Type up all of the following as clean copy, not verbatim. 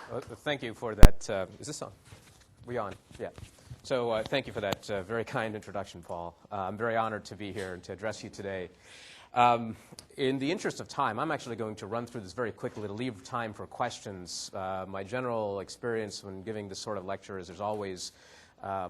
Thank you for that. Is this on? We on? Yeah. So thank you for that very kind introduction, Paul. I'm very honored to be here and to address you today. In the interest of time, I'm actually going to run through this very quickly to leave time for questions. My general experience when giving this sort of lecture is there's always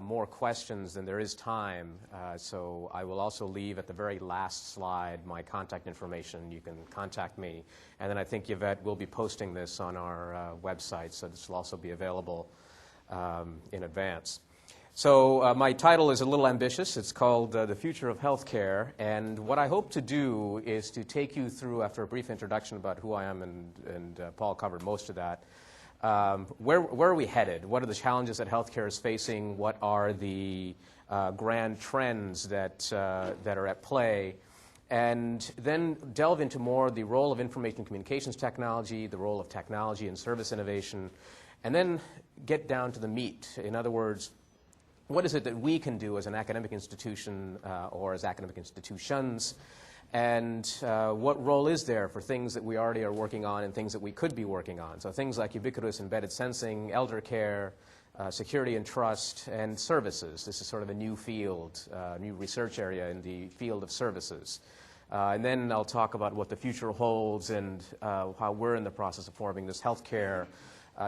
more questions than there is time. So I will also leave at the very last slide my contact information. You can contact me. And then I think Yvette will be posting this on our website, so this will also be available in advance. So my title is a little ambitious. It's called The Future of Healthcare. And what I hope to do is to take you through, after a brief introduction about who I am, and Paul covered most of that, where are we headed? What are the challenges that healthcare is facing? What are the grand trends that are at play? And then delve into more the role of information communications technology, the role of technology and service innovation, and then get down to the meat. In other words, what is it that we can do as an academic institution or as academic institutions? And what role is there for things that we already are working on and things that we could be working on? So things like ubiquitous embedded sensing, elder care, security and trust, and services. This is sort of a new field, new research area in the field of services. And then I'll talk about what the future holds and how we're in the process of forming this healthcare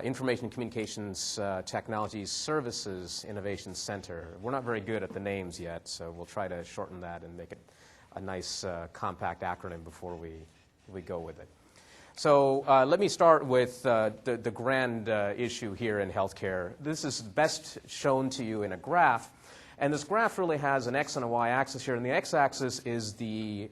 Information and Communications Technologies Services Innovation Center. We're not very good at the names yet, so we'll try to shorten that and make it a nice compact acronym before we go with it. So let me start with the grand issue here in healthcare. This is best shown to you in a graph, and this graph really has an x and a y-axis here, and the x-axis is the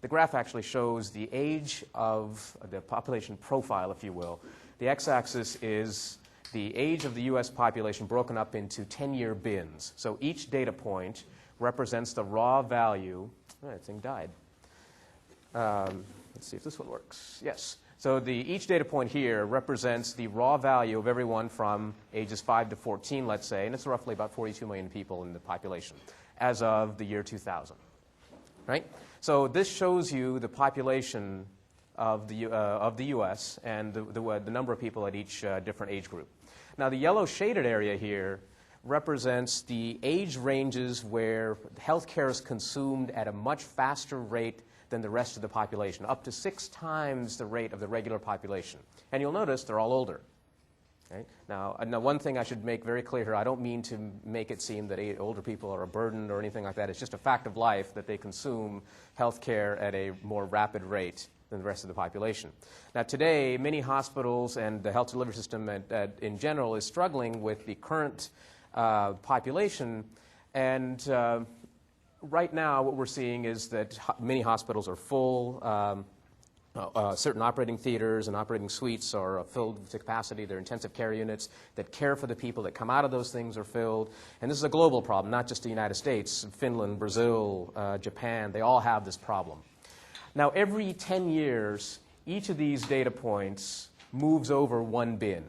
graph actually shows the age of the population profile, if you will. The x-axis is the age of the U.S. population broken up into 10-year bins. So each data point represents the raw value. Oh, that thing died. Let's see if this one works. Yes. So each data point here represents the raw value of everyone from ages 5 to 14, let's say, and it's roughly about 42 million people in the population as of the year 2000. Right? So this shows you the population of the U.S. and the number of people at each different age group. Now, the yellow shaded area here represents the age ranges where healthcare is consumed at a much faster rate than the rest of the population, up to 6 times the rate of the regular population. And you'll notice they're all older. Right? Now, one thing I should make very clear here, I don't mean to make it seem that older people are a burden or anything like that. It's just a fact of life that they consume healthcare at a more rapid rate than the rest of the population. Now, today, many hospitals and the health delivery system in general is struggling with the current population, and right now what we're seeing is that many hospitals are full. Certain operating theaters and operating suites are filled to capacity. Their intensive care units that care for the people that come out of those things are filled. And this is a global problem, not just the United States. Finland, Brazil, Japan, they all have this problem. Now, every 10 years, each of these data points moves over one bin,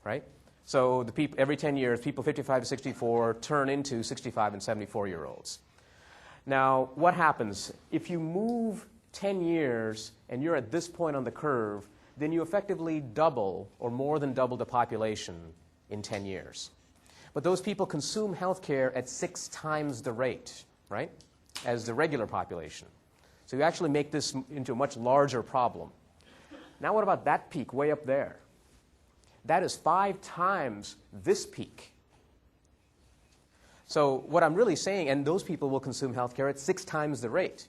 right? So every 10 years, people 55 to 64 turn into 65 and 74-year-olds. Now, what happens? If you move 10 years and you're at this point on the curve, then you effectively double or more than double the population in 10 years. But those people consume healthcare at 6 times the rate, right, as the regular population. So you actually make this into a much larger problem. Now what about that peak way up there? That is 5 times this peak. So what I'm really saying, and those people will consume healthcare at 6 times the rate.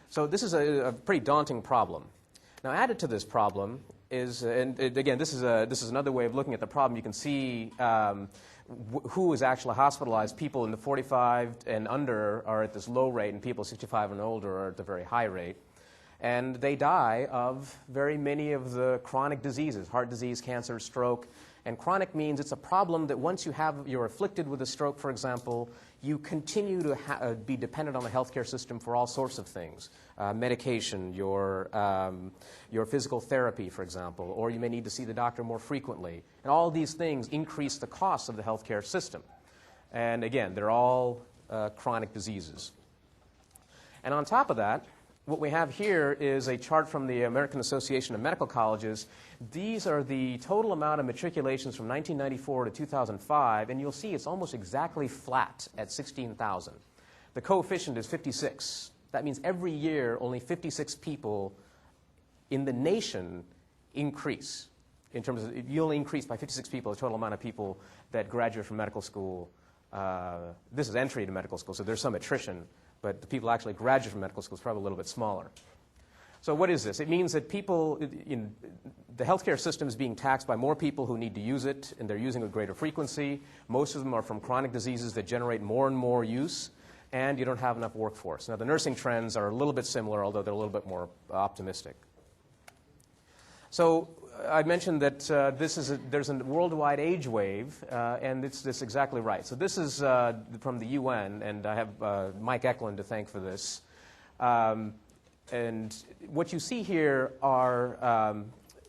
So this is a pretty daunting problem. Now added to this problem is, and again, this is another way of looking at the problem. You can see who is actually hospitalized. People in the 45 and under are at this low rate, and people 65 and older are at the very high rate. And they die of very many of the chronic diseases, heart disease, cancer, stroke. And chronic means it's a problem that once you're afflicted with a stroke, for example, you continue to be dependent on the healthcare system for all sorts of things. Medication, your physical therapy, for example, or you may need to see the doctor more frequently. And all these things increase the cost of the healthcare system. And again, they're all chronic diseases. And on top of that, what we have here is a chart from the American Association of Medical Colleges. These are the total amount of matriculations from 1994 to 2005, and you'll see it's almost exactly flat at 16,000. The coefficient is 56. That means every year only 56 people in the nation increase. In terms of, you'll increase by 56 people the total amount of people that graduate from medical school. This is entry to medical school, so there's some attrition, but the people actually graduate from medical school is probably a little bit smaller. So what is this? It means that people, the healthcare system is being taxed by more people who need to use it, and they're using it with greater frequency. Most of them are from chronic diseases that generate more and more use, and you don't have enough workforce. Now, the nursing trends are a little bit similar, although they're a little bit more optimistic. So I mentioned that there's a worldwide age wave, and it's exactly right. So this is from the UN, and I have Mike Eklund to thank for this. And what you see here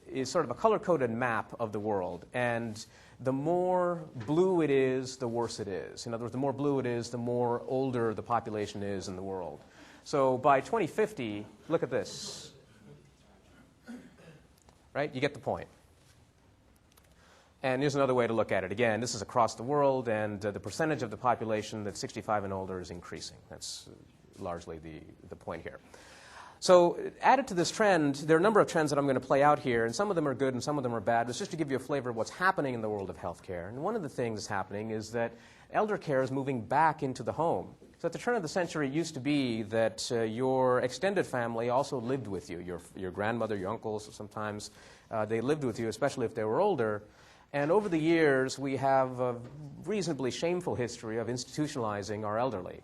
is sort of a color-coded map of the world. And the more blue it is, the worse it is. In other words, the more blue it is, the more older the population is in the world. So by 2050, look at this. Right? You get the point. And here's another way to look at it. Again, this is across the world, and the percentage of the population that's 65 and older is increasing. That's largely the point here. So added to this trend, there are a number of trends that I'm going to play out here, and some of them are good and some of them are bad. It's just to give you a flavor of what's happening in the world of healthcare. And one of the things that's happening is that elder care is moving back into the home. So at the turn of the century, it used to be that your extended family also lived with you. Your grandmother, your uncles, sometimes they lived with you, especially if they were older. And over the years, we have a reasonably shameful history of institutionalizing our elderly.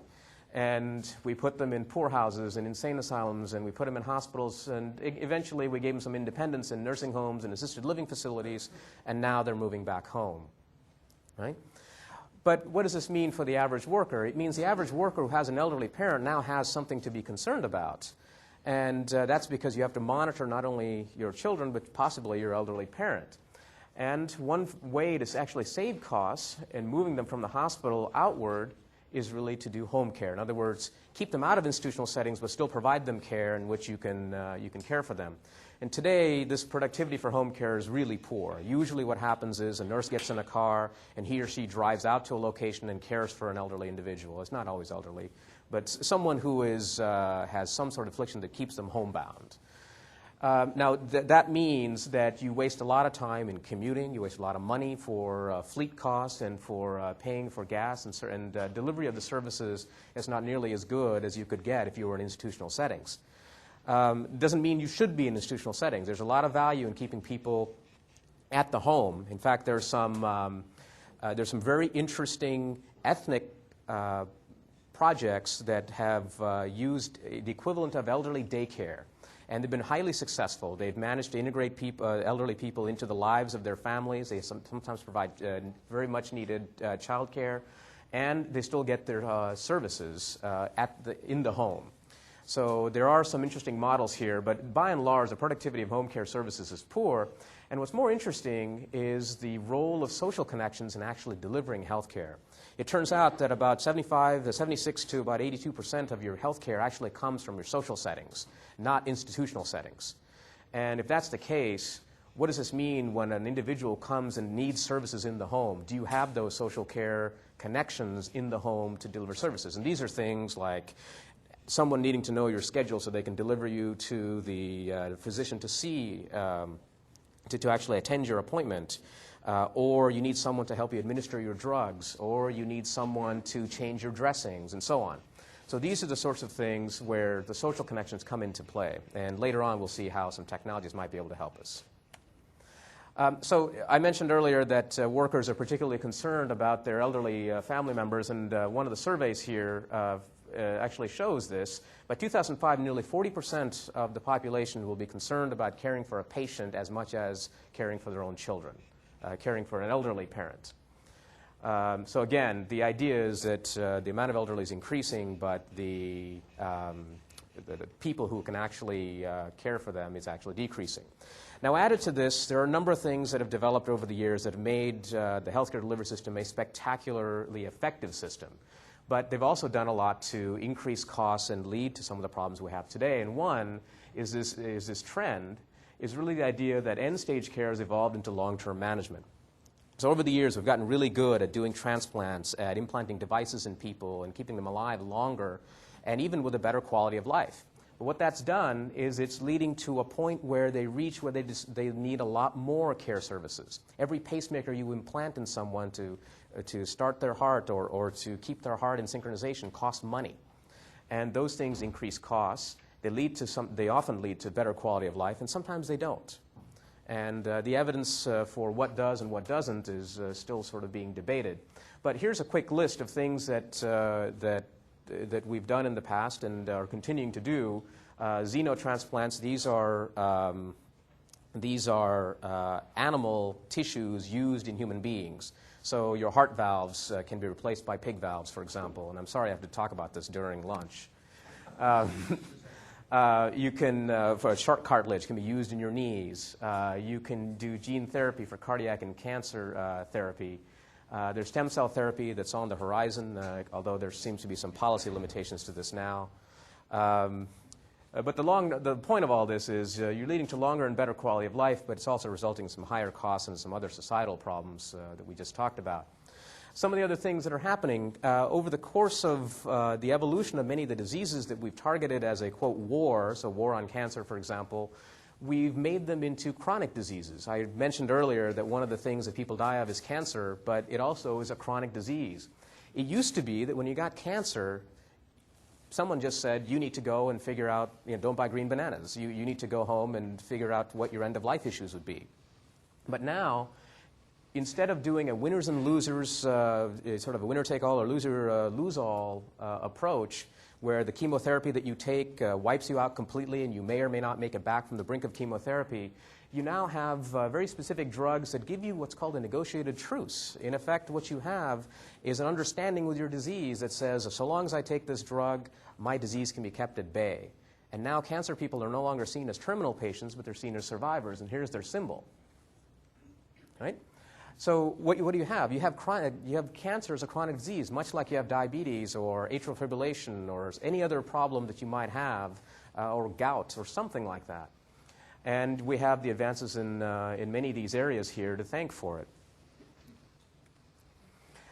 And we put them in poorhouses and insane asylums, and we put them in hospitals, and eventually we gave them some independence in nursing homes and assisted living facilities, and now they're moving back home, right? But what does this mean for the average worker? It means the average worker who has an elderly parent now has something to be concerned about. And that's because you have to monitor not only your children, but possibly your elderly parent. And one way to actually save costs in moving them from the hospital outward is really to do home care. In other words, keep them out of institutional settings, but still provide them care in which you can care for them. And today, this productivity for home care is really poor. Usually what happens is a nurse gets in a car, and he or she drives out to a location and cares for an elderly individual. It's not always elderly, but someone who has some sort of affliction that keeps them homebound. Now, that means that you waste a lot of time in commuting, you waste a lot of money for fleet costs and for paying for gas, and delivery of the services is not nearly as good as you could get if you were in institutional settings. Doesn't mean you should be in institutional settings. There's a lot of value in keeping people at the home. In fact, there's some very interesting ethnic projects that have used the equivalent of elderly daycare. And they've been highly successful. They've managed to integrate elderly people into the lives of their families. They sometimes provide very much needed child care, and they still get their services in the home. So there are some interesting models here, but by and large, the productivity of home care services is poor. And what's more interesting is the role of social connections in actually delivering health care. It turns out that about 76 to about 82% of your health care actually comes from your social settings, not institutional settings. And if that's the case, what does this mean when an individual comes and needs services in the home? Do you have those social care connections in the home to deliver services? And these are things like someone needing to know your schedule so they can deliver you to the physician to see, to actually attend your appointment. Or you need someone to help you administer your drugs, or you need someone to change your dressings, and so on. So these are the sorts of things where the social connections come into play. And later on, we'll see how some technologies might be able to help us. So I mentioned earlier that workers are particularly concerned about their elderly family members, and one of the surveys here actually shows this. By 2005, nearly 40% of the population will be concerned about caring for a patient as much as caring for their own children. Caring for an elderly parent. So again, the idea is that the amount of elderly is increasing, but the people who can actually care for them is actually decreasing. Now, added to this, there are a number of things that have developed over the years that have made the healthcare delivery system a spectacularly effective system. But they've also done a lot to increase costs and lead to some of the problems we have today. And one is this trend is really the idea that end-stage care has evolved into long-term management. So over the years, we've gotten really good at doing transplants, at implanting devices in people and keeping them alive longer, and even with a better quality of life. But what that's done is it's leading to a point where they reach where they need a lot more care services. Every pacemaker you implant in someone to start their heart or to keep their heart in synchronization costs money. And those things increase costs. They often lead to better quality of life, and sometimes they don't. And the evidence for what does and what doesn't is still sort of being debated. But here's a quick list of things that we've done in the past and are continuing to do. Xenotransplants, these are animal tissues used in human beings. So your heart valves can be replaced by pig valves, for example. And I'm sorry I have to talk about this during lunch. You can, for a shark cartilage, can be used in your knees. You can do gene therapy for cardiac and cancer therapy. There's stem cell therapy that's on the horizon, although there seems to be some policy limitations to this now. But the point of all this is you're leading to longer and better quality of life, but it's also resulting in some higher costs and some other societal problems that we just talked about. Some of the other things that are happening over the course of the evolution of many of the diseases that we've targeted as a, quote, war, so war on cancer, for example, we've made them into chronic diseases. I mentioned earlier that one of the things that people die of is cancer, but it also is a chronic disease. It used to be that when you got cancer, someone just said, you need to go and figure out, don't buy green bananas. You need to go home and figure out what your end-of-life issues would be. But now, instead of doing a winners and losers, sort of a winner-take-all or loser-lose-all approach, where the chemotherapy that you take wipes you out completely and you may or may not make it back from the brink of chemotherapy, you now have very specific drugs that give you what's called a negotiated truce. In effect, what you have is an understanding with your disease that says, so long as I take this drug, my disease can be kept at bay. And now cancer people are no longer seen as terminal patients, but they're seen as survivors, and here's their symbol. Right? So what do you have? You have cancer as a chronic disease, much like you have diabetes or atrial fibrillation or any other problem that you might have, or gout or something like that. And we have the advances in many of these areas here to thank for it.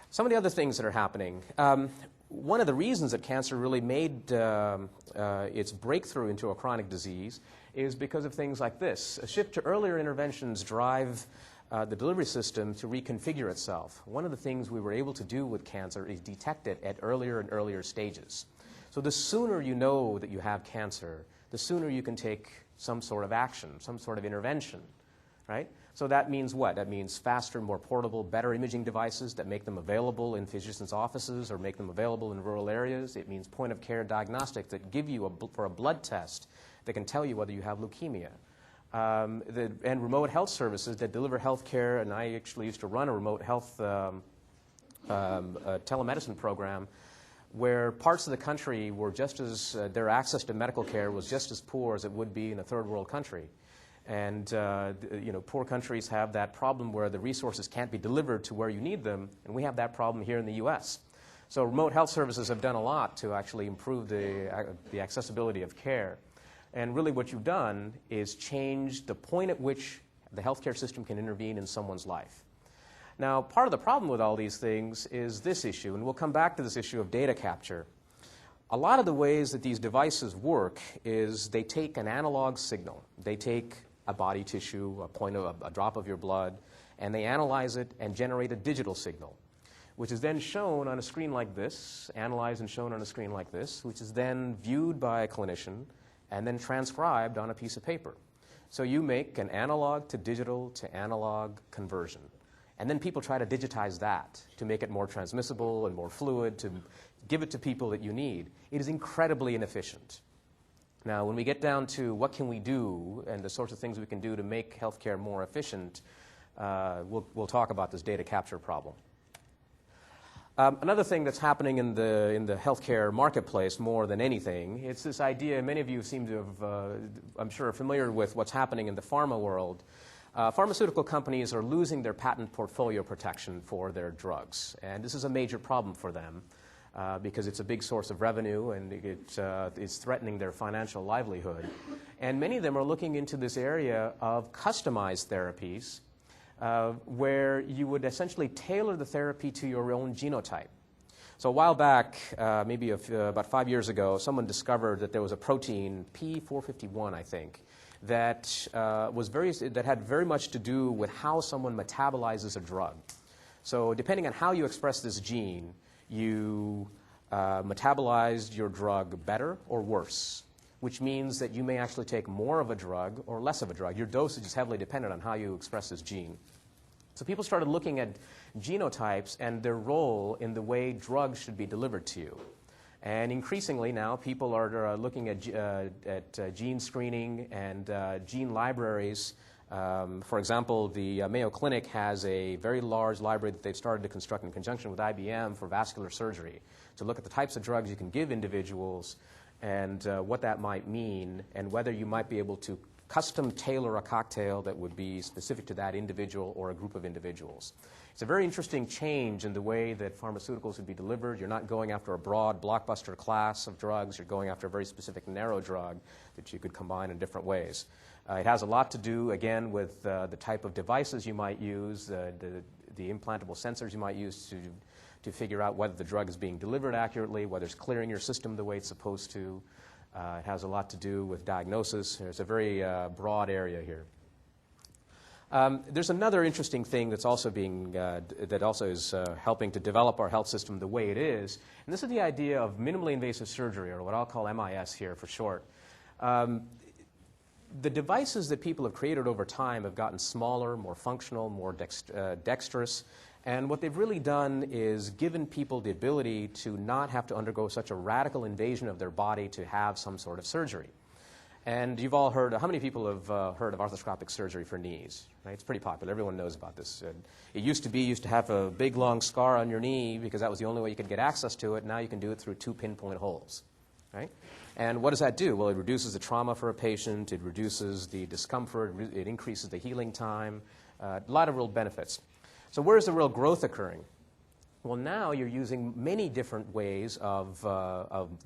Some of the other things that are happening. One of the reasons that cancer really made its breakthrough into a chronic disease is because of things like this. A shift to earlier interventions drive the delivery system to reconfigure itself. One of the things we were able to do with cancer is detect it at earlier and earlier stages. So the sooner you know that you have cancer, the sooner you can take some sort of action, some sort of intervention, right? So that means what? That means faster, more portable, better imaging devices that make them available in physicians' offices or make them available in rural areas. It means point-of-care diagnostics that give you for a blood test that can tell you whether you have leukemia. And remote health services that deliver health care, and I actually used to run a remote health telemedicine program where parts of the country were just as, their access to medical care was just as poor as it would be in a third world country. And poor countries have that problem where the resources can't be delivered to where you need them, and we have that problem here in the US. So remote health services have done a lot to actually improve the accessibility of care. And really what you've done is change the point at which the healthcare system can intervene in someone's life. Now, part of the problem with all these things is this issue, and we'll come back to this issue of data capture. A lot of the ways that these devices work is they take an analog signal. They take a body tissue, a drop of your blood, and they analyze it and generate a digital signal, which is then shown on a screen like this, analyzed and shown on a screen like this, which is then viewed by a clinician and then transcribed on a piece of paper. So you make an analog to digital to analog conversion. And then people try to digitize that to make it more transmissible and more fluid, to give it to people that you need. It is incredibly inefficient. Now, when we get down to what can we do and the sorts of things we can do to make healthcare more efficient, we'll talk about this data capture problem. Another thing that's happening in the healthcare marketplace more than anything, it's this idea, many of you seem to have, I'm sure, are familiar with what's happening in the pharma world. Pharmaceutical companies are losing their patent portfolio protection for their drugs, and this is a major problem for them. because it's a big source of revenue and it is threatening their financial livelihood. And many of them are looking into this area of customized therapies where you would essentially tailor the therapy to your own genotype. So a while back, maybe about 5 years ago, someone discovered that there was a protein, P451, I think, that had very much to do with how someone metabolizes a drug. So depending on how you express this gene, you metabolized your drug better or worse, which means that you may actually take more of a drug or less of a drug. Your dosage is heavily dependent on how you express this gene. So people started looking at genotypes and their role in the way drugs should be delivered to you. And increasingly now, people are looking at gene screening and gene libraries. For example, the Mayo Clinic has a very large library that they've started to construct in conjunction with IBM for vascular surgery to look at the types of drugs you can give individuals and what that might mean and whether you might be able to custom tailor a cocktail that would be specific to that individual or a group of individuals. It's a very interesting change in the way that pharmaceuticals would be delivered. You're not going after a broad blockbuster class of drugs. You're going after a very specific narrow drug that you could combine in different ways. It has a lot to do, again, with the type of devices you might use, the implantable sensors you might use to figure out whether the drug is being delivered accurately, whether it's clearing your system the way it's supposed to. It has a lot to do with diagnosis. There's a very broad area here. There's another interesting thing that's also that also is helping to develop our health system the way it is, and this is the idea of minimally invasive surgery, or what I'll call MIS here for short. The devices that people have created over time have gotten smaller, more functional, more dexterous, and what they've really done is given people the ability to not have to undergo such a radical invasion of their body to have some sort of surgery. And you've all heard, how many people have heard of arthroscopic surgery for knees? Right? It's pretty popular. Everyone knows about this. It used to have a big, long scar on your knee because that was the only way you could get access to it. Now you can do it through 2 pinpoint holes. Right? And what does that do? Well, it reduces the trauma for a patient. It reduces the discomfort. It increases the healing time. A lot of real benefits. So where is the real growth occurring? Well, now you're using many different ways of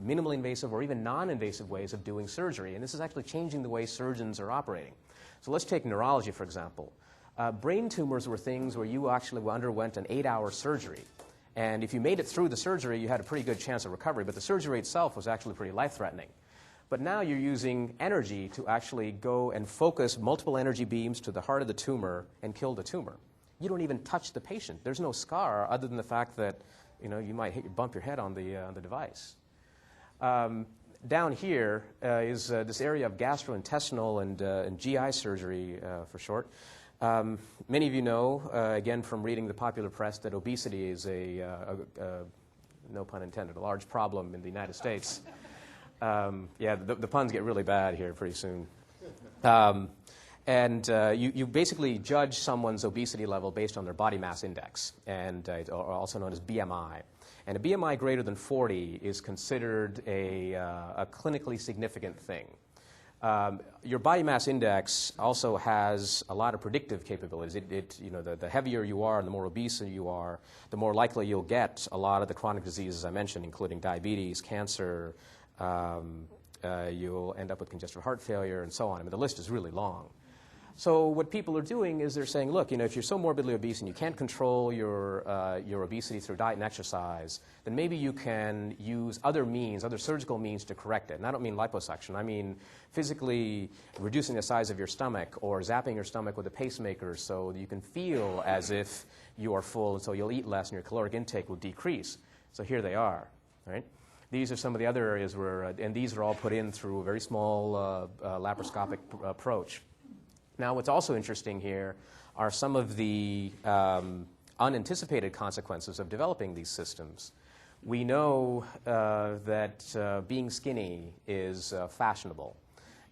minimally invasive or even non-invasive ways of doing surgery. And this is actually changing the way surgeons are operating. So let's take neurology, for example. Brain tumors were things where you actually underwent an 8-hour surgery. And if you made it through the surgery, you had a pretty good chance of recovery. But the surgery itself was actually pretty life-threatening. But now you're using energy to actually go and focus multiple energy beams to the heart of the tumor and kill the tumor. You don't even touch the patient. There's no scar other than the fact that you might bump your head on the device. Down here is this area of gastrointestinal and GI surgery, for short. Many of you know, again, from reading the popular press, that obesity is no pun intended, a large problem in the United States. Yeah, the puns get really bad here pretty soon. And you basically judge someone's obesity level based on their body mass index, and also known as BMI. And a BMI greater than 40 is considered a clinically significant thing. Your body mass index also has a lot of predictive capabilities. The heavier you are and the more obese you are, the more likely you'll get a lot of the chronic diseases I mentioned, including diabetes, cancer. You'll end up with congestive heart failure and so on. I mean, the list is really long. So what people are doing is they're saying, look, if you're so morbidly obese and you can't control your obesity through diet and exercise, then maybe you can use other means, other surgical means to correct it. And I don't mean liposuction. I mean physically reducing the size of your stomach or zapping your stomach with a pacemaker so that you can feel as if you are full, and so you'll eat less and your caloric intake will decrease. So here they are, right? These are some of the other areas where, and these are all put in through a very small laparoscopic approach. Now, what's also interesting here are some of the unanticipated consequences of developing these systems. We know that being skinny is fashionable,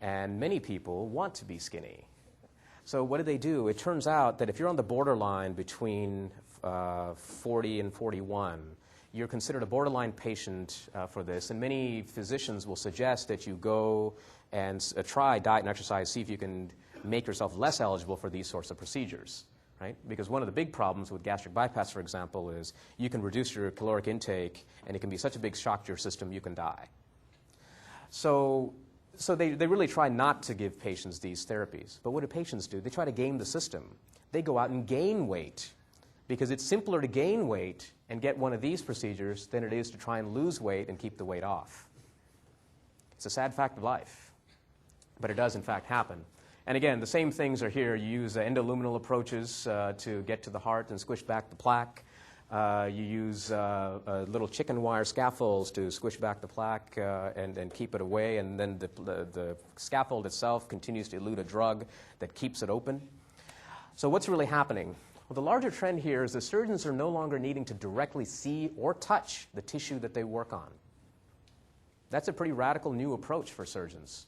and many people want to be skinny. So what do? It turns out that if you're on the borderline between 40 and 41, you're considered a borderline patient for this, and many physicians will suggest that you go and try diet and exercise, see if you can make yourself less eligible for these sorts of procedures. right? Because one of the big problems with gastric bypass, for example, is you can reduce your caloric intake, and it can be such a big shock to your system you can die. So they really try not to give patients these therapies. But what do patients do? They try to game the system. They go out and gain weight, because it's simpler to gain weight and get one of these procedures than it is to try and lose weight and keep the weight off. It's a sad fact of life, but it does in fact happen. And again, the same things are here. You use endoluminal approaches to get to the heart and squish back the plaque. You use little chicken wire scaffolds to squish back the plaque and keep it away, and then the scaffold itself continues to elute a drug that keeps it open. So what's really happening? Well, the larger trend here is that surgeons are no longer needing to directly see or touch the tissue that they work on. That's a pretty radical new approach for surgeons.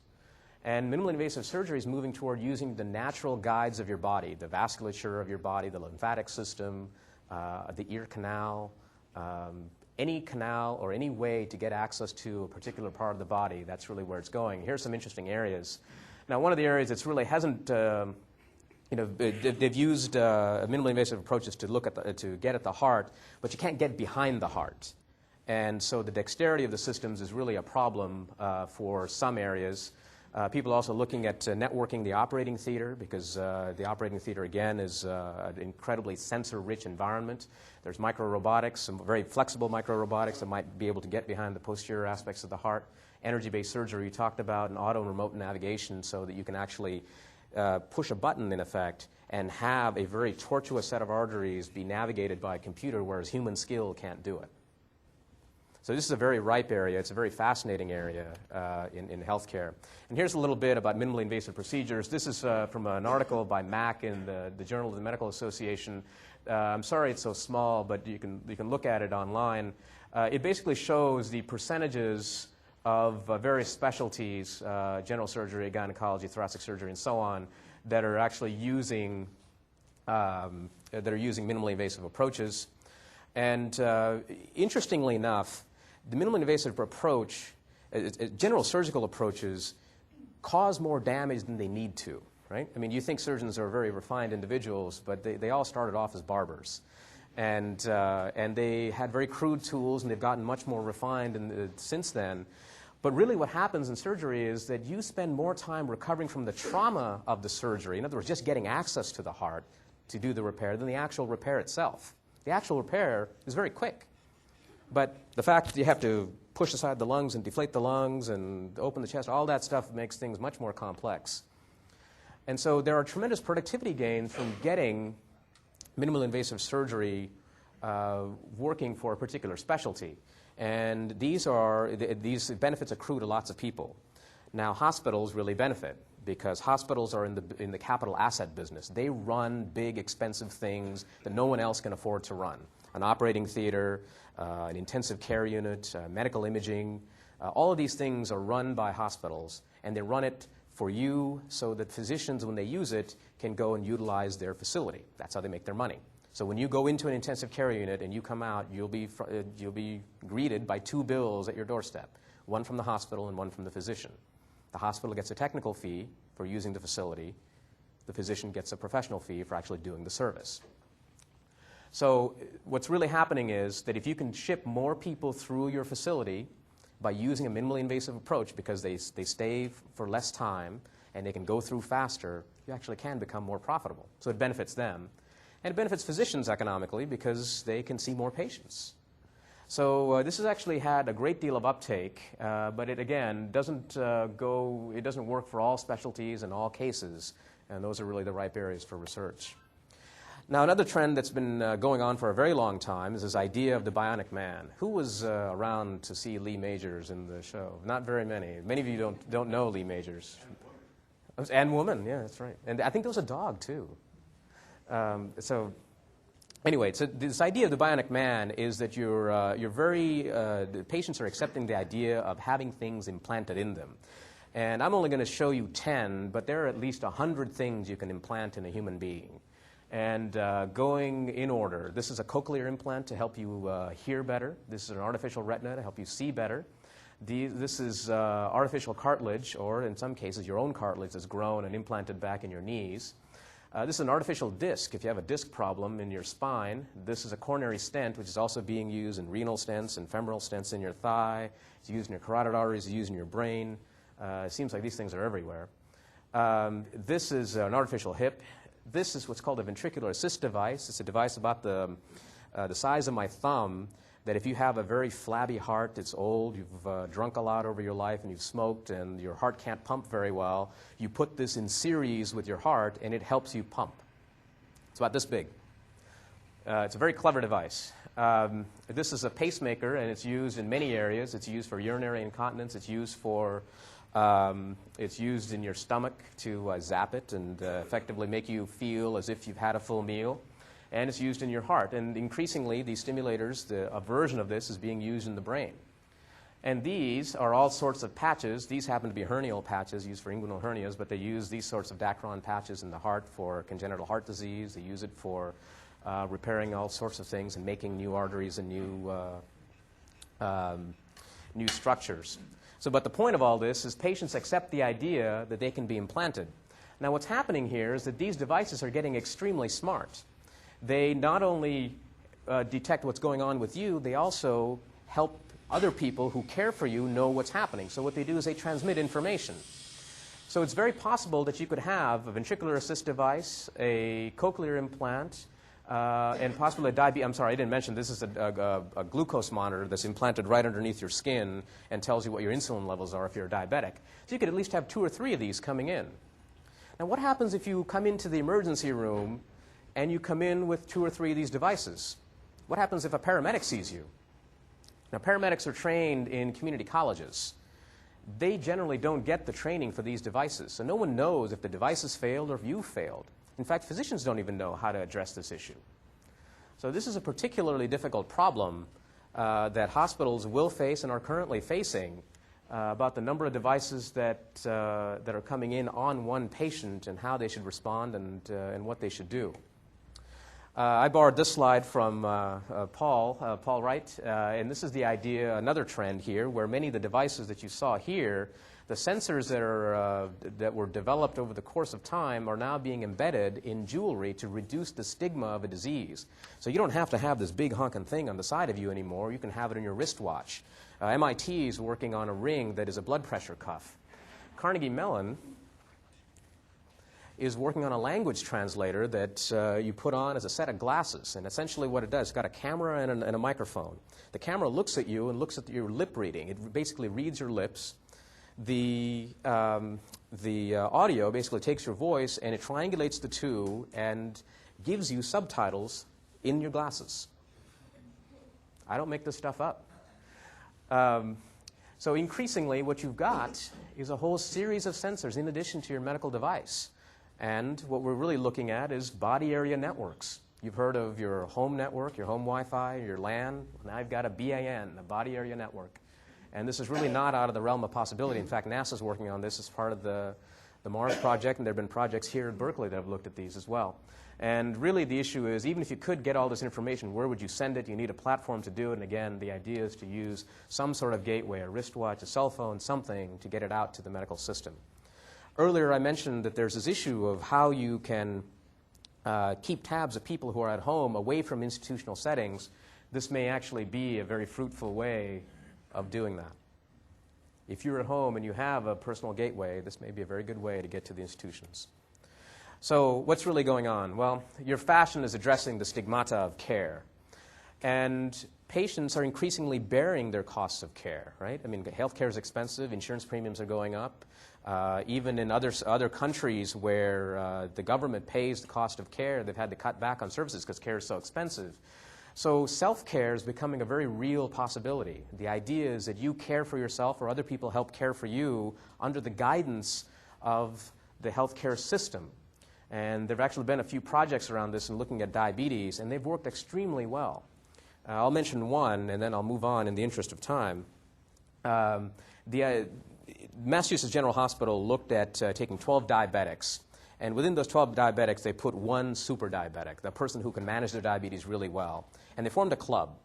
And minimally invasive surgery is moving toward using the natural guides of your body, the vasculature of your body, the lymphatic system, the ear canal, any canal or any way to get access to a particular part of the body. That's really where it's going. Here's some interesting areas. Now, one of the areas that's really hasn't, they've used minimally invasive approaches to look at to get at the heart, but you can't get behind the heart. And so the dexterity of the systems is really a problem for some areas. People are also looking at networking the operating theater, because the operating theater, again, is an incredibly sensor-rich environment. There's micro-robotics, some very flexible micro-robotics that might be able to get behind the posterior aspects of the heart. Energy-based surgery you talked about, and auto and remote navigation, so that you can actually push a button, in effect, and have a very tortuous set of arteries be navigated by a computer, whereas human skill can't do it. So this is a very ripe area. It's a very fascinating area in healthcare. And here's a little bit about minimally invasive procedures. This is from an article by Mack in the Journal of the Medical Association. I'm sorry it's so small, but you can look at it online. It basically shows the percentages of various specialties, general surgery, gynecology, thoracic surgery, and so on, that are actually using minimally invasive approaches. And interestingly enough, the minimally invasive approach, general surgical approaches, cause more damage than they need to, right? I mean, you think surgeons are very refined individuals, but they all started off as barbers. And they had very crude tools, and they've gotten much more refined since then. But really what happens in surgery is that you spend more time recovering from the trauma of the surgery, in other words, just getting access to the heart to do the repair, than the actual repair itself. The actual repair is very quick. But the fact that you have to push aside the lungs and deflate the lungs and open the chest, all that stuff makes things much more complex. And so there are tremendous productivity gains from getting minimally invasive surgery working for a particular specialty. And these benefits accrue to lots of people. Now, hospitals really benefit, because hospitals are in the capital asset business. They run big, expensive things that no one else can afford to run. An operating theater, an intensive care unit, medical imaging. All of these things are run by hospitals, and they run it for you so that physicians, when they use it, can go and utilize their facility. That's how they make their money. So when you go into an intensive care unit and you come out, you'll be greeted by 2 bills at your doorstep, one from the hospital and one from the physician. The hospital gets a technical fee for using the facility. The physician gets a professional fee for actually doing the service. So what's really happening is that if you can ship more people through your facility by using a minimally invasive approach, because they stay for less time and they can go through faster, you actually can become more profitable. So it benefits them. And it benefits physicians economically, because they can see more patients. So this has actually had a great deal of uptake, but it, again, doesn't work for all specialties and all cases, and those are really the ripe areas for research. Now, another trend that's been going on for a very long time is this idea of the bionic man. Who was around to see Lee Majors in the show? Not very many. Many of you don't know Lee Majors. And woman, yeah, that's right. And I think there was a dog, too. Anyway, so this idea of the bionic man is that the patients are accepting the idea of having things implanted in them. And I'm only going to show you 10, but there are at least 100 things you can implant in a human being. And going in order, this is a cochlear implant to help you hear better. This is an artificial retina to help you see better. This is artificial cartilage, or in some cases your own cartilage that's grown and implanted back in your knees. This is an artificial disc. If you have a disc problem in your spine, this is a coronary stent, which is also being used in renal stents and femoral stents in your thigh. It's used in your carotid arteries. It's used in your brain. It seems like these things are everywhere. This is an artificial hip. This is what's called a ventricular assist device. It's a device about the size of my thumb that if you have a very flabby heart, it's old, you've drunk a lot over your life, and you've smoked, and your heart can't pump very well, you put this in series with your heart, and it helps you pump. It's about this big. It's a very clever device. This is a pacemaker, and it's used in many areas. It's used for urinary incontinence. It's used for it's used in your stomach to zap it and effectively make you feel as if you've had a full meal. And it's used in your heart. And increasingly, these stimulators, a version of this is being used in the brain. And these are all sorts of patches. These happen to be hernial patches used for inguinal hernias, but they use these sorts of Dacron patches in the heart for congenital heart disease. They use it for repairing all sorts of things and making new arteries and new structures. But the point of all this is patients accept the idea that they can be implanted. Now, what's happening here is that these devices are getting extremely smart. They not only detect what's going on with you, they also help other people who care for you know what's happening. So what they do is they transmit information. So it's very possible that you could have a ventricular assist device, a cochlear implant, and possibly a diabetes. I'm sorry, I didn't mention this is a glucose monitor that's implanted right underneath your skin and tells you what your insulin levels are if you're a diabetic. So you could at least have 2 or 3 of these coming in. Now, what happens if you come into the emergency room and you come in with 2 or 3 of these devices? What happens if a paramedic sees you? Now, paramedics are trained in community colleges. They generally don't get the training for these devices, so no one knows if the devices failed or if you failed. In fact, physicians don't even know how to address this issue. So this is a particularly difficult problem that hospitals will face and are currently facing about the number of devices that are coming in on one patient and how they should respond and what they should do. I borrowed this slide from Paul Wright, and this is the idea, another trend here, where many of the devices that you saw here, the sensors that were developed over the course of time are now being embedded in jewelry to reduce the stigma of a disease. So you don't have to have this big honking thing on the side of you anymore. You can have it in your wristwatch. MIT is working on a ring that is a blood pressure cuff. Carnegie Mellon is working on a language translator that you put on as a set of glasses. And essentially what it does, it's got a camera and a microphone. The camera looks at you and looks at your lip reading. It basically reads your lips. The audio basically takes your voice and it triangulates the two and gives you subtitles in your glasses. I don't make this stuff up. So increasingly what you've got is a whole series of sensors in addition to your medical device. And what we're really looking at is body area networks. You've heard of your home network, your home Wi-Fi, your LAN. Now I've got a BAN, a body area network. And this is really not out of the realm of possibility. In fact, NASA's working on this as part of the Mars project, and there have been projects here at Berkeley that have looked at these as well. And really the issue is, even if you could get all this information, where would you send it? You need a platform to do it. And again, the idea is to use some sort of gateway, a wristwatch, a cell phone, something to get it out to the medical system. Earlier I mentioned that there's this issue of how you can keep tabs of people who are at home away from institutional settings. This may actually be a very fruitful way of doing that. If you're at home and you have a personal gateway, this may be a very good way to get to the institutions. So what's really going on? Well, your fashion is addressing the stigmata of care. And patients are increasingly bearing their costs of care, right? I mean, healthcare is expensive, insurance premiums are going up. Even in other countries where the government pays the cost of care, they've had to cut back on services because care is so expensive. So self-care is becoming a very real possibility. The idea is that you care for yourself or other people help care for you under the guidance of the healthcare system. And there have actually been a few projects around this and looking at diabetes, and they've worked extremely well. I'll mention one, and then I'll move on in the interest of time. Massachusetts General Hospital looked at taking 12 diabetics, and within those 12 diabetics, they put one super diabetic, the person who can manage their diabetes really well. And they formed a club.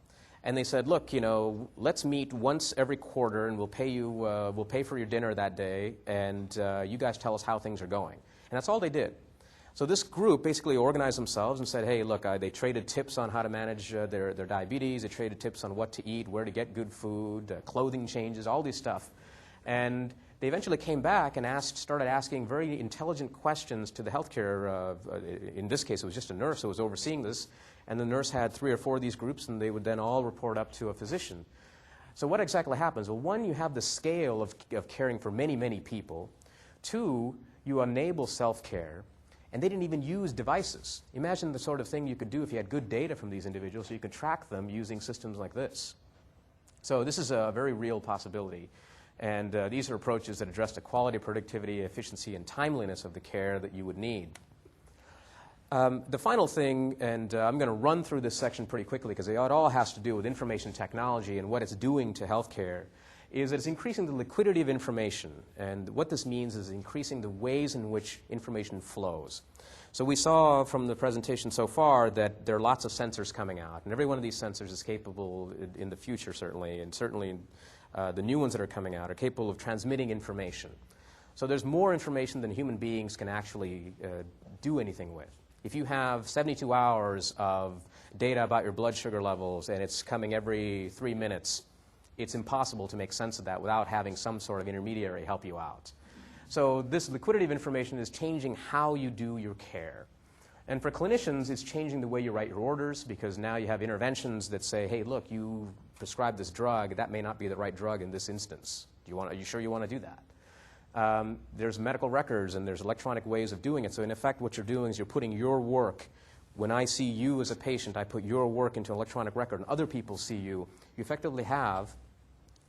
And they said, look, you know, let's meet once every quarter, and we'll pay for your dinner that day, and you guys tell us how things are going. And that's all they did. So this group basically organized themselves and said, hey, look, they traded tips on how to manage their diabetes. They traded tips on what to eat, where to get good food, clothing changes, all this stuff. And they eventually came back and started asking very intelligent questions to the healthcare. In this case, it was just a nurse who was overseeing this. And the nurse had 3 or 4 of these groups, and they would then all report up to a physician. So what exactly happens? Well, one, you have the scale of caring for many, many people. 2, you enable self-care. And they didn't even use devices. Imagine the sort of thing you could do if you had good data from these individuals, so you could track them using systems like this. So this is a very real possibility. And these are approaches that address the quality, productivity, efficiency, and timeliness of the care that you would need. The final thing, and I'm going to run through this section pretty quickly because it all has to do with information technology and what it's doing to healthcare, is that it's increasing the liquidity of information. And what this means is increasing the ways in which information flows. So we saw from the presentation so far that there are lots of sensors coming out. And every one of these sensors is capable in the future, certainly, and certainly the new ones that are coming out are capable of transmitting information. So there's more information than human beings can actually do anything with. If you have 72 hours of data about your blood sugar levels and it's coming every 3 minutes, it's impossible to make sense of that without having some sort of intermediary help you out. So this liquidity of information is changing how you do your care. And for clinicians, it's changing the way you write your orders because now you have interventions that say, hey, look, you prescribed this drug. That may not be the right drug in this instance. Are you sure you want to do that? There's medical records and there's electronic ways of doing it. So in effect, what you're doing is you're putting your work. When I see you as a patient, I put your work into an electronic record and other people see you. You effectively have,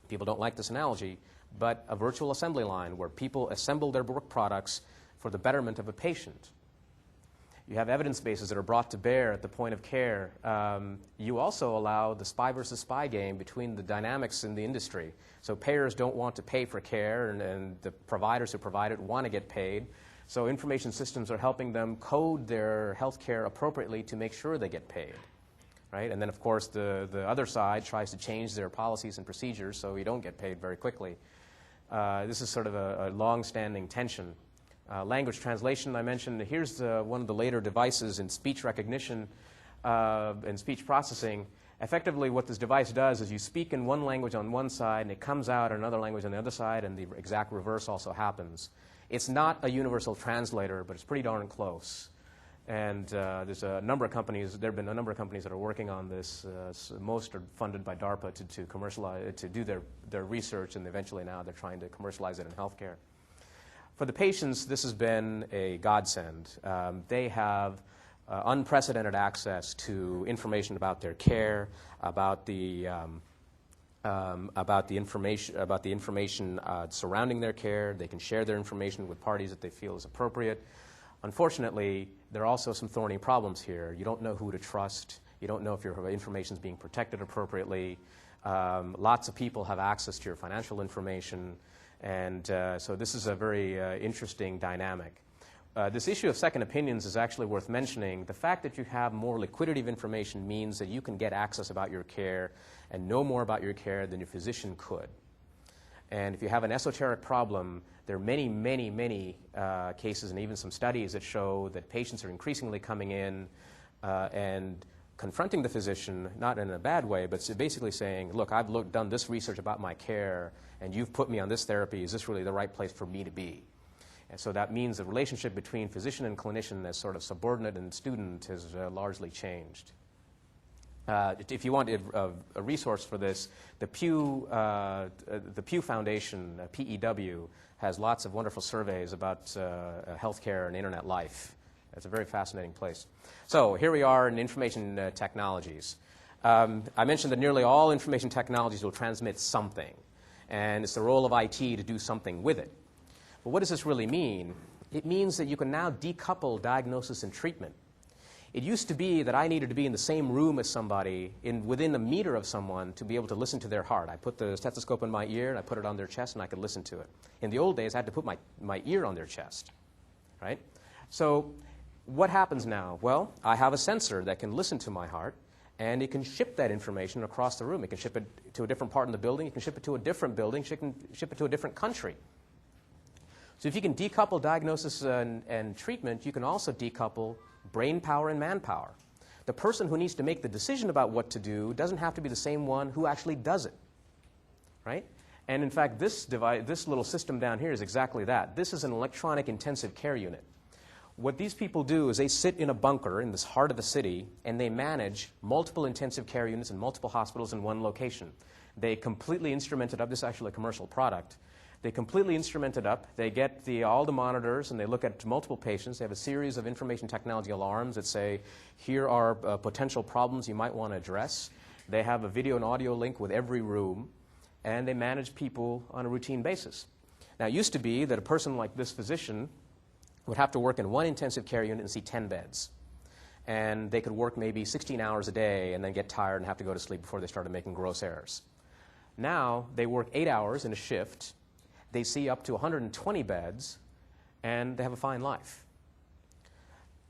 people don't like this analogy, but a virtual assembly line where people assemble their work products for the betterment of a patient. You have evidence bases that are brought to bear at the point of care. You also allow the spy versus spy game between the dynamics in the industry. So payers don't want to pay for care, and the providers who provide it want to get paid. So information systems are helping them code their health care appropriately to make sure they get paid. Right? And then, of course, the other side tries to change their policies and procedures so you don't get paid very quickly. This is sort of a long-standing tension. Language translation, I mentioned. Here's one of the later devices in speech recognition and speech processing. Effectively, what this device does is you speak in one language on one side, and it comes out in another language on the other side, and the exact reverse also happens. It's not a universal translator, but it's pretty darn close. And there's a number of companies. There have been a number of companies that are working on this. Most are funded by DARPA to commercialize, to do their research, and eventually now they're trying to commercialize it in healthcare. For the patients, this has been a godsend. They have unprecedented access to information about their care, about the information surrounding their care. They can share their information with parties that they feel is appropriate. Unfortunately, there are also some thorny problems here. You don't know who to trust. You don't know if your information is being protected appropriately. Lots of people have access to your financial information. And so this is a very interesting dynamic. This issue of second opinions is actually worth mentioning. The fact that you have more liquidity of information means that you can get access about your care and know more about your care than your physician could. And if you have an esoteric problem, there are many, many, many cases and even some studies that show that patients are increasingly coming in and confronting the physician, not in a bad way, but basically saying, look, I've done this research about my care, and you've put me on this therapy. Is this really the right place for me to be? And so that means the relationship between physician and clinician as sort of subordinate and student has largely changed. If you want a resource for this, the Pew Foundation, PEW, has lots of wonderful surveys about healthcare and internet life. It's a very fascinating place. So here we are in information technologies. I mentioned that nearly all information technologies will transmit something, and it's the role of IT to do something with it. But what does this really mean? It means that you can now decouple diagnosis and treatment. It used to be that I needed to be in the same room as somebody, within a meter of someone, to be able to listen to their heart. I put the stethoscope in my ear, and I put it on their chest, and I could listen to it. In the old days, I had to put my ear on their chest, right? So what happens now? Well, I have a sensor that can listen to my heart, and it can ship that information across the room. It can ship it to a different part of the building. It can ship it to a different building. It can ship it to a different country. So if you can decouple diagnosis and treatment, you can also decouple brain power and manpower. The person who needs to make the decision about what to do doesn't have to be the same one who actually does it, right? And in fact, this little system down here is exactly that. This is an electronic intensive care unit. What these people do is they sit in a bunker in this heart of the city, and they manage multiple intensive care units in multiple hospitals in one location. They completely instrument it up. This is actually a commercial product. They completely instrument it up. They get all the monitors, and they look at multiple patients. They have a series of information technology alarms that say, here are potential problems you might want to address. They have a video and audio link with every room, and they manage people on a routine basis. Now, it used to be that a person like this physician would have to work in one intensive care unit and see 10 beds. And they could work maybe 16 hours a day and then get tired and have to go to sleep before they started making gross errors. Now, they work 8 hours in a shift. They see up to 120 beds, and they have a fine life.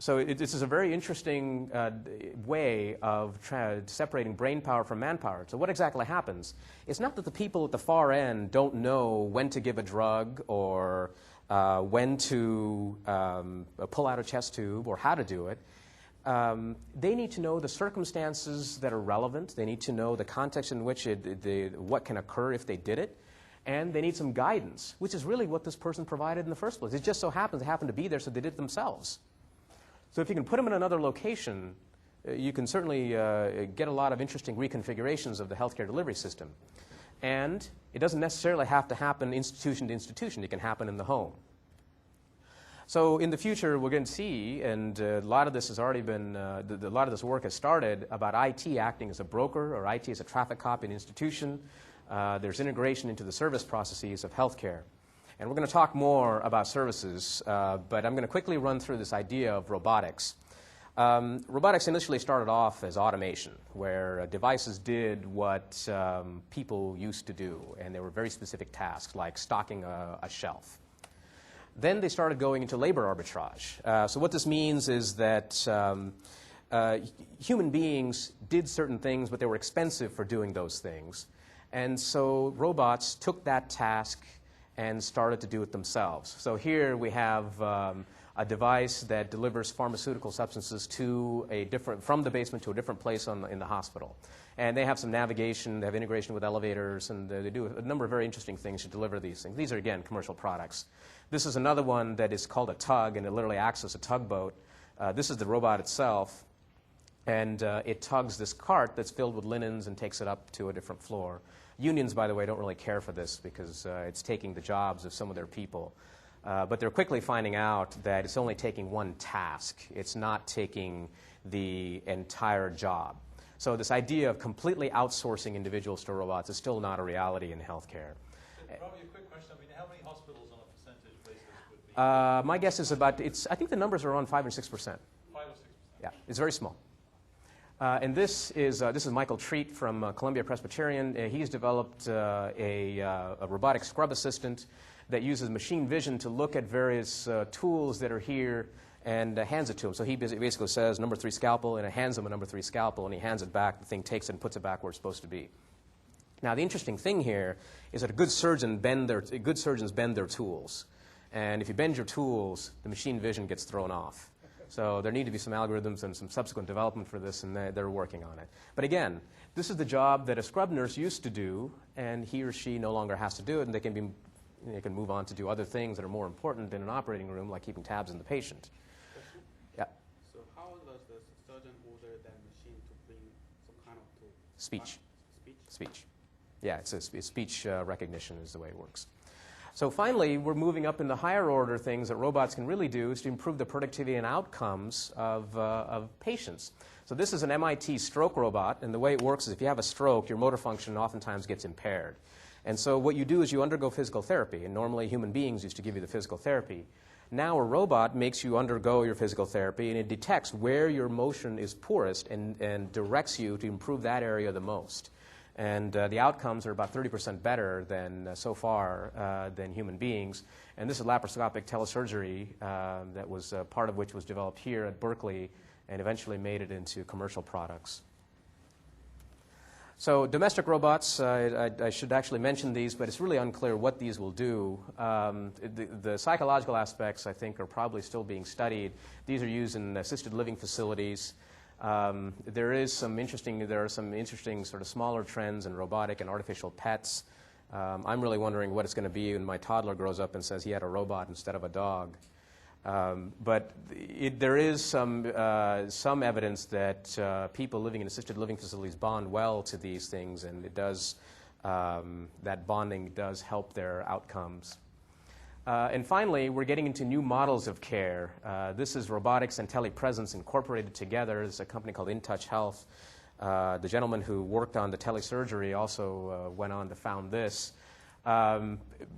So this is a very interesting way of separating brain power from manpower. So what exactly happens? It's not that the people at the far end don't know when to give a drug or when to pull out a chest tube or how to do it. They need to know the circumstances that are relevant. They need to know the context in which what can occur if they did it. And they need some guidance, which is really what this person provided in the first place. It just so happens they happened to be there, so they did it themselves. So if you can put them in another location, you can certainly get a lot of interesting reconfigurations of the healthcare delivery system. And it doesn't necessarily have to happen institution to institution. It can happen in the home. So in the future, we're going to see, and a lot of this has already been, a lot of this work has started about IT acting as a broker or IT as a traffic cop in an institution. There's integration into the service processes of healthcare. And we're going to talk more about services, but I'm going to quickly run through this idea of robotics. Robotics initially started off as automation, where devices did what people used to do, and there were very specific tasks, like stocking a shelf. Then they started going into labor arbitrage. So what this means is that human beings did certain things, but they were expensive for doing those things. And so robots took that task and started to do it themselves. So here we have a device that delivers pharmaceutical substances from the basement to a different place in the hospital. And they have some navigation, they have integration with elevators, and they do a number of very interesting things to deliver these things. These are, again, commercial products. This is another one that is called a tug, and it literally acts as a tugboat. This is the robot itself, and it tugs this cart that's filled with linens and takes it up to a different floor. Unions, by the way, don't really care for this because it's taking the jobs of some of their people. But they're quickly finding out that it's only taking one task. It's not taking the entire job. So this idea of completely outsourcing individuals to robots is still not a reality in healthcare. Probably a quick question. I mean, how many hospitals on a percentage basis would be? My guess is I think the numbers are around 5 or 6%. 5 or 6%. Yeah, it's very small. And this is Michael Treat from Columbia Presbyterian. He's developed a robotic scrub assistant that uses machine vision to look at various tools that are here and hands it to him. So he basically says, number 3 scalpel, and it hands him a number 3 scalpel, and he hands it back. The thing takes it and puts it back where it's supposed to be. Now, the interesting thing here is that good surgeons bend their tools. And if you bend your tools, the machine vision gets thrown off. So there need to be some algorithms and some subsequent development for this, and they're working on it. But again, this is the job that a scrub nurse used to do, and he or she no longer has to do it, and they can move on to do other things that are more important in an operating room, like keeping tabs on the patient. Yeah. So how does the surgeon order that machine to bring some kind of tool? Speech. Speech? Speech. Yeah, it's speech recognition is the way it works. So finally, we're moving up into higher order things that robots can really do is to improve the productivity and outcomes of patients. So this is an MIT stroke robot, and the way it works is if you have a stroke, your motor function oftentimes gets impaired. And so what you do is you undergo physical therapy, and normally human beings used to give you the physical therapy. Now a robot makes you undergo your physical therapy, and it detects where your motion is poorest and directs you to improve that area the most. And the outcomes are about 30% better than so far than human beings. And this is laparoscopic telesurgery that was part of which was developed here at Berkeley and eventually made it into commercial products. So domestic robots, I should actually mention these, but it's really unclear what these will do. The psychological aspects, I think, are probably still being studied. These are used in assisted living facilities. There are some interesting sort of smaller trends in robotic and artificial pets. I'm really wondering what it's going to be when my toddler grows up and says he had a robot instead of a dog. But there is some evidence that people living in assisted living facilities bond well to these things, and it does, that bonding does help their outcomes. And finally, we're getting into new models of care. This is robotics and telepresence incorporated together. There's a company called InTouch Health. The gentleman who worked on the telesurgery also went on to found this.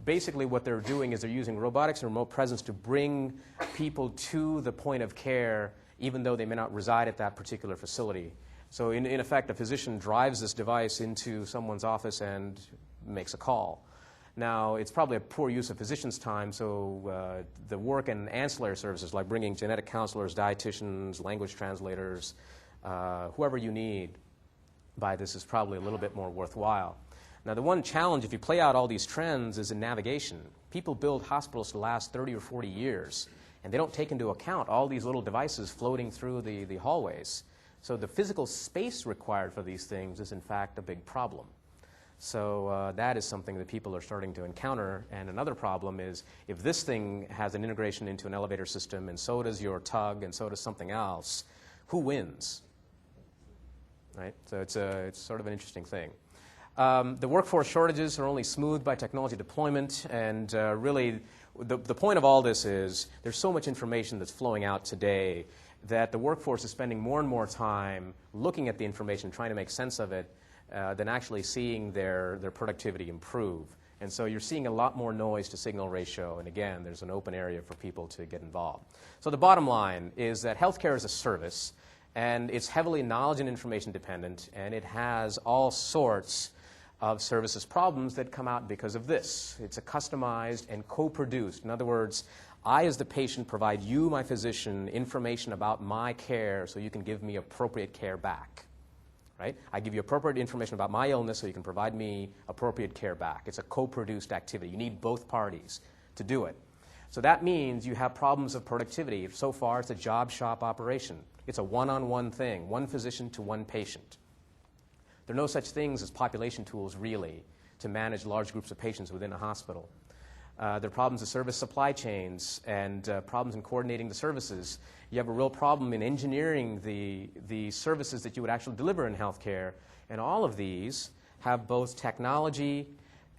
Basically what they're doing is they're using robotics and remote presence to bring people to the point of care even though they may not reside at that particular facility. So in effect, a physician drives this device into someone's office and makes a call. Now, it's probably a poor use of physicians' time, so the work in ancillary services like bringing genetic counselors, dietitians, language translators, whoever you need by this is probably a little bit more worthwhile. Now, the one challenge, if you play out all these trends, is in navigation. People build hospitals to last 30 or 40 years, and they don't take into account all these little devices floating through the hallways. So the physical space required for these things is, in fact, a big problem. So that is something that people are starting to encounter. And another problem is if this thing has an integration into an elevator system, and so does your tug, and so does something else, who wins? Right? So it's sort of an interesting thing. The workforce shortages are only smoothed by technology deployment, and really the point of all this is there's so much information that's flowing out today that the workforce is spending more and more time looking at the information, trying to make sense of it, than actually seeing their productivity improve. And so you're seeing a lot more noise to signal ratio, and again, there's an open area for people to get involved. So the bottom line is that healthcare is a service, and it's heavily knowledge and information dependent, and it has all sorts of services problems that come out because of this. It's a customized and co-produced. In other words, I, as the patient, provide you, my physician, information about my care so you can give me appropriate care back. Right? I give you appropriate information about my illness so you can provide me appropriate care back. It's a co-produced activity. You need both parties to do it. So that means you have problems of productivity. So far, it's a job shop operation. It's a one-on-one thing, one physician to one patient. There are no such things as population tools, really, to manage large groups of patients within a hospital. There are problems of service supply chains and problems in coordinating the services. You have a real problem in engineering the services that you would actually deliver in healthcare. And all of these have both technology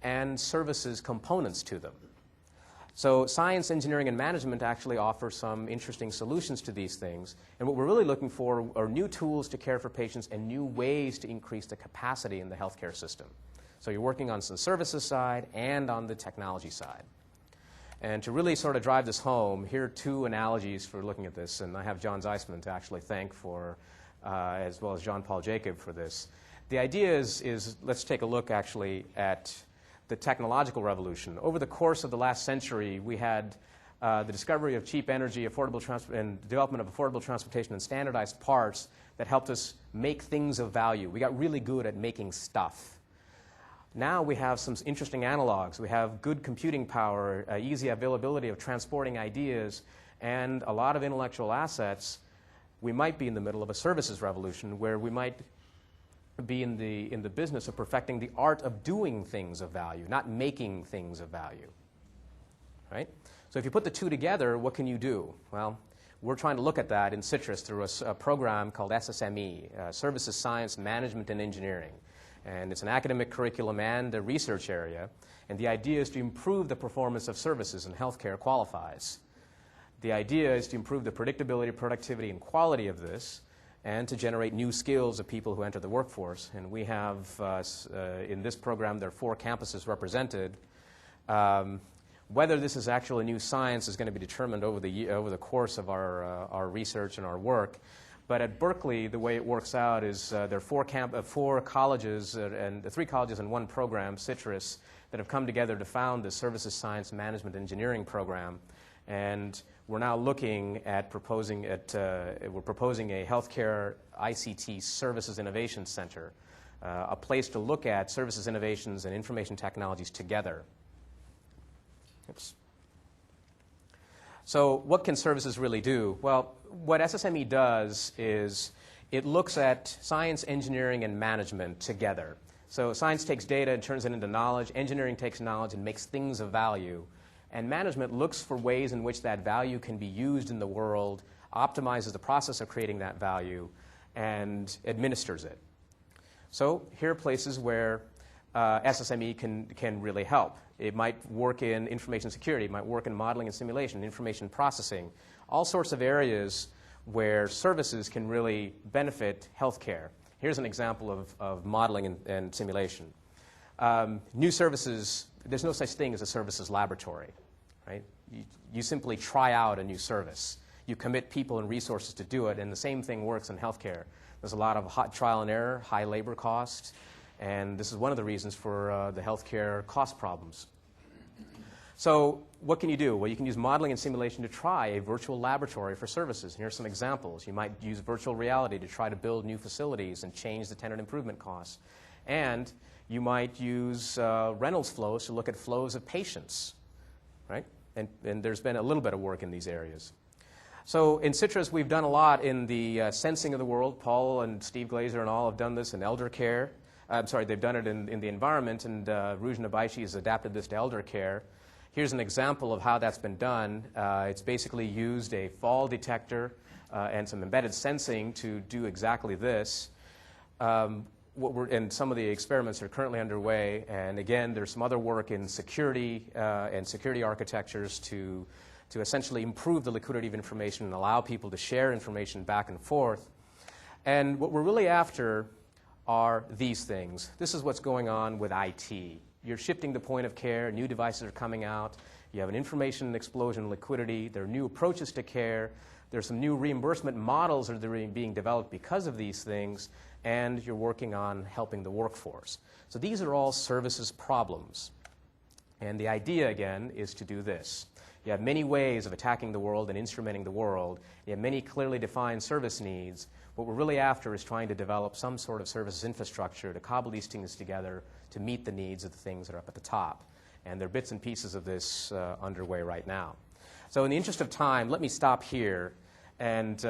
and services components to them. So science, engineering, and management actually offer some interesting solutions to these things. And what we're really looking for are new tools to care for patients and new ways to increase the capacity in the healthcare system. So you're working on the services side and on the technology side. And to really sort of drive this home, here are two analogies for looking at this. And I have John Zeisman to actually thank for, as well as John Paul Jacob for this. The idea is let's take a look actually at the technological revolution. Over the course of the last century, we had the discovery of cheap energy, and development of affordable transportation and standardized parts that helped us make things of value. We got really good at making stuff. Now we have some interesting analogs. We have good computing power, easy availability of transporting ideas, and a lot of intellectual assets. We might be in the middle of a services revolution where we might be in the business of perfecting the art of doing things of value, not making things of value. Right? So if you put the two together, what can you do? Well, we're trying to look at that in CITRIS through a program called SSME, Services Science, Management, and Engineering. And it's an academic curriculum and a research area. And the idea is to improve the performance of services, and healthcare qualifies. The idea is to improve the predictability, productivity, and quality of this, and to generate new skills of people who enter the workforce. And we have, in this program, there are 4 campuses represented. Whether this is actually new science is going to be determined over the course of our research and our work. But at Berkeley, the way it works out is there are 4 colleges, and 3 colleges and 1 program, CITRIS, that have come together to found the Services Science Management Engineering program. And we're now looking at proposing a healthcare ICT services innovation center a place to look at services innovations and information technologies together. Oops. So what can services really do? Well, what SSME does is it looks at science, engineering, and management together. So science takes data and turns it into knowledge. Engineering takes knowledge and makes things of value. And management looks for ways in which that value can be used in the world, optimizes the process of creating that value, and administers it. So here are places where SSME can really help. It might work in information security. It might work in modeling and simulation, information processing, all sorts of areas where services can really benefit healthcare. Here's an example of modeling and simulation. New services, there's no such thing as a services laboratory, right? You simply try out a new service. You commit people and resources to do it, and the same thing works in healthcare. There's a lot of hot trial and error, high labor costs, and this is one of the reasons for the healthcare cost problems. So what can you do? Well, you can use modeling and simulation to try a virtual laboratory for services. And here are some examples. You might use virtual reality to try to build new facilities and change the tenant improvement costs. And you might use Reynolds flows to look at flows of patients, right? And there's been a little bit of work in these areas. So in CITRIS, we've done a lot in the sensing of the world. Paul and Steve Glazer and all have done this in elder care. They've done it in the environment, and Ruj Nabaishi has adapted this to elder care. Here's an example of how that's been done. It's basically used a fall detector and some embedded sensing to do exactly this. And some of the experiments are currently underway. And again, there's some other work in security and security architectures to essentially improve the liquidity of information and allow people to share information back and forth. And what we're really after are these things. This is what's going on with IT. You're shifting the point of care. New devices are coming out. You have an information explosion in liquidity. There are new approaches to care. There's some new reimbursement models that are being developed because of these things. And you're working on helping the workforce. So these are all services problems. And the idea, again, is to do this. You have many ways of attacking the world and instrumenting the world. You have many clearly defined service needs. What we're really after is trying to develop some sort of services infrastructure to cobble these things together to meet the needs of the things that are up at the top. And there are bits and pieces of this underway right now. So in the interest of time, let me stop here. And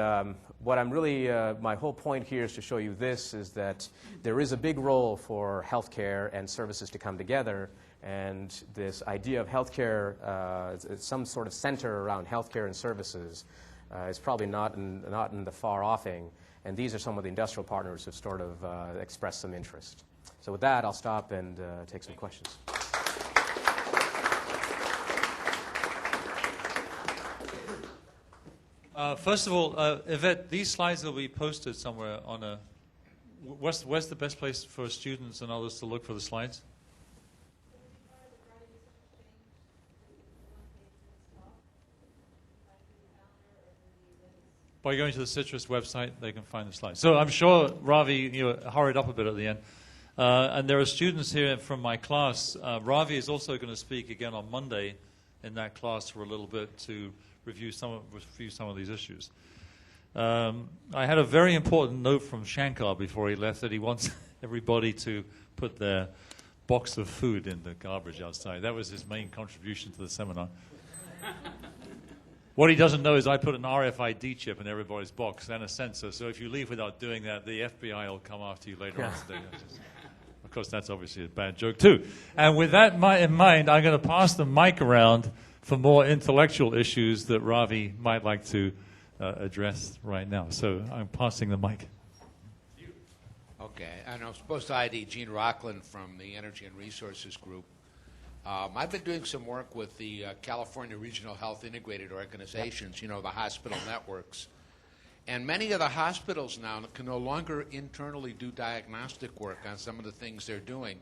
what I'm really, my whole point here is to show you this, is that there is a big role for healthcare and services to come together. And this idea of healthcare, some sort of center around healthcare and services, is probably not in the far offing. And these are some of the industrial partners who have sort of expressed some interest. So with that, I'll stop and take some questions. First of all, Yvette, these slides will be posted somewhere on a... Where's the best place for students and others to look for the slides? By going to the CITRIS website, they can find the slides. So I'm sure, Ravi, you hurried up a bit at the end. And there are students here from my class. Ravi is also going to speak again on Monday in that class for a little bit to review some of these issues. I had a very important note from Shankar before he left that he wants everybody to put their box of food in the garbage outside. That was his main contribution to the seminar. What he doesn't know is I put an RFID chip in everybody's box and a sensor, so if you leave without doing that, the FBI will come after you later on today. Of course, that's obviously a bad joke, too. And with that in mind, I'm going to pass the mic around for more intellectual issues that Ravi might like to address right now. So I'm passing the mic. Okay, and I'm supposed to ID Gene Rockland from the Energy and Resources Group. I've been doing some work with the California Regional Health Integrated Organizations, you know, the hospital networks. And many of the hospitals now can no longer internally do diagnostic work on some of the things they're doing,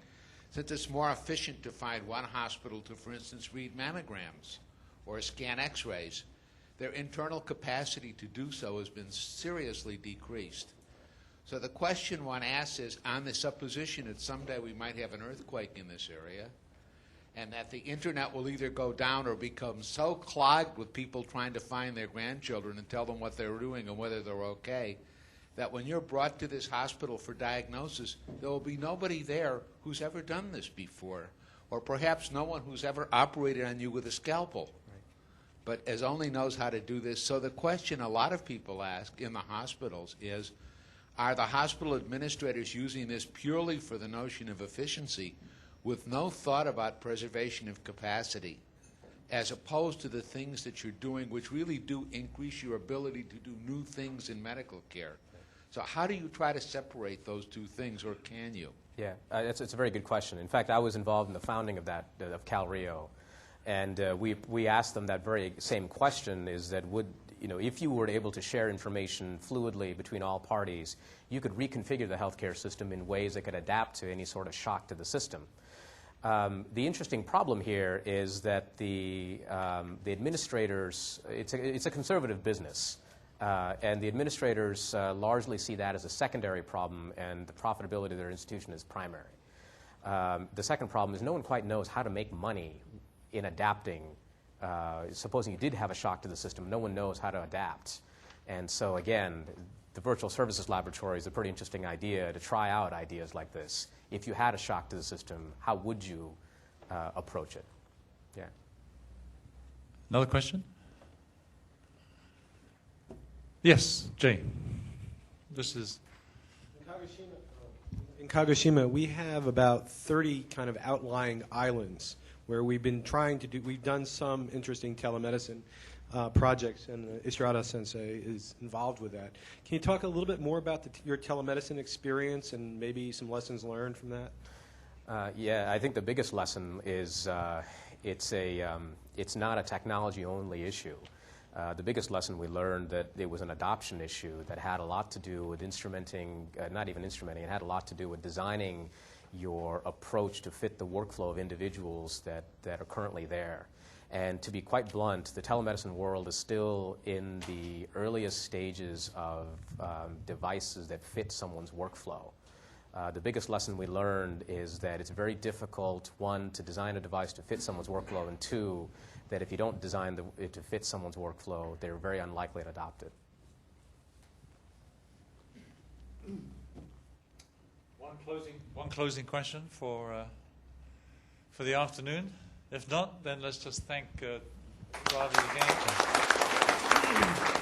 since it's more efficient to find one hospital to, for instance, read mammograms or scan x-rays. Their internal capacity to do so has been seriously decreased. So the question one asks is, on the supposition that someday we might have an earthquake in this area, and that the internet will either go down or become so clogged with people trying to find their grandchildren and tell them what they're doing and whether they're okay, that when you're brought to this hospital for diagnosis, there will be nobody there who's ever done this before, or perhaps no one who's ever operated on you with a scalpel, but as only knows how to do this. So the question a lot of people ask in the hospitals is, are the hospital administrators using this purely for the notion of efficiency with no thought about preservation of capacity, as opposed to the things that you're doing which really do increase your ability to do new things in medical care? So how do you try to separate those two things, or can you? Yeah, it's a very good question. In fact, I was involved in the founding of that, of Cal Rio, and we asked them that very same question, is that if you were able to share information fluidly between all parties, you could reconfigure the healthcare system in ways that could adapt to any sort of shock to the system. The interesting problem here is that the administrators, it's a conservative business, and the administrators largely see that as a secondary problem, and the profitability of their institution is primary. The second problem is no one quite knows how to make money in adapting. Supposing you did have a shock to the system, no one knows how to adapt. And so again, the virtual services laboratory is a pretty interesting idea to try out ideas like this. If you had a shock to the system, how would you approach it? Yeah. Another question? Yes, Jay. This is... In Kagoshima, we have about 30 kind of outlying islands where we've done some interesting telemedicine projects, and Ishrata Sensei is involved with that. Can you talk a little bit more about your telemedicine experience and maybe some lessons learned from that? Yeah, I think the biggest lesson is it's not a technology-only issue. The biggest lesson we learned that it was an adoption issue that had a lot to do with instrumenting, not even instrumenting, it had a lot to do with designing your approach to fit the workflow of individuals that are currently there. And to be quite blunt, the telemedicine world is still in the earliest stages of devices that fit someone's workflow. The biggest lesson we learned is that it's very difficult, one, to design a device to fit someone's workflow, and two, that if you don't design it to fit someone's workflow, they're very unlikely to adopt it. One closing question for the afternoon. If not, then let's just thank Ravi again.